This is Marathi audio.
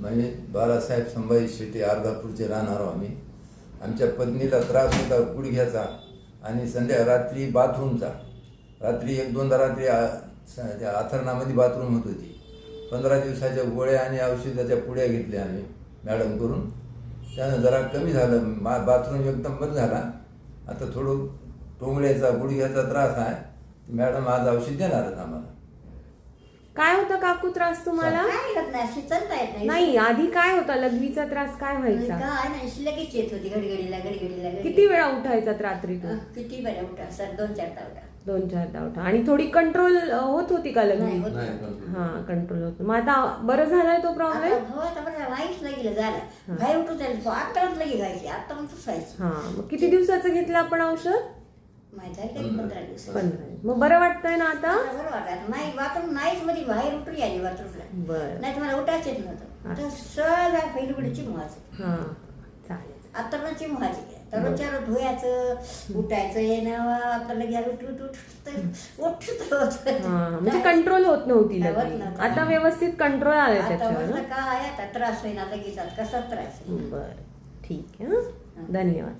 म्हणजे बाळासाहेब संभाजी शेटे अर्धापूरचे राहणार आम्ही. आमच्या पत्नीला त्रास होता गुडघ्याचा आणि रात्री बाथरूमचा. रात्री 1-2दा रात्री त्या आथरणामध्ये बाथरूम होत होती. 15 दिवसाच्या गोळ्या आणि औषधाच्या पुड्या घेतल्या आम्ही मॅडम करून. त्यानं जरा कमी झालं, बाथरूम एकदम बंद झाला. आता थोडं टोंगळ्याचा गुडघ्याचा त्रास आहे. मॅडम आज औषध देणारच आम्हाला. काय होता काकू त्रास तुम्हाला? नाही, आधी काय होता? लघवीचा त्रास काय व्हायचा? लगेच येत होती घडघडीला. किती वेळा उठायचा रात्रीतून? किती वेळा उठा सर? 2-4 उठा. 2-4 उठा. आणि थोडी कंट्रोल होत होती का लघवी? हा, कंट्रोल होत. मग आता बरं झालाय तो प्रॉब्लेम? हो, आता बरं वाईट लागेल झालं. बाहेर उठून जायचं आत्ताच लगे जायची, आता मग तसायचं. हा, मग किती दिवसाचं घेतलं आपण औषध? माहित आहे का? 15 दिवस. 15. मग बरं वाटतंय ना आता? बरं वाटत नाही. बाथरूम नाहीच मध्ये बाहेर उठून यायची बाथरूमला. बरं. नाही तुम्हाला उठायच येत नव्हतं. तर सहज पहिली पुढे मोहायचं. हा, चालेल. आता पण चिमवायची. तर रोजच्या रोज धुयाचं, उठायचं, हे ना आपल्याला घ्या उठत. म्हणजे कंट्रोल होत नव्हती होत लघवी. नव्हतं. आता व्यवस्थित कंट्रोल आलाय त्याच्यावर ना? काय आता त्रास होईना लगेच. कसा त्रास? बरं, ठीक आहे. धन्यवाद.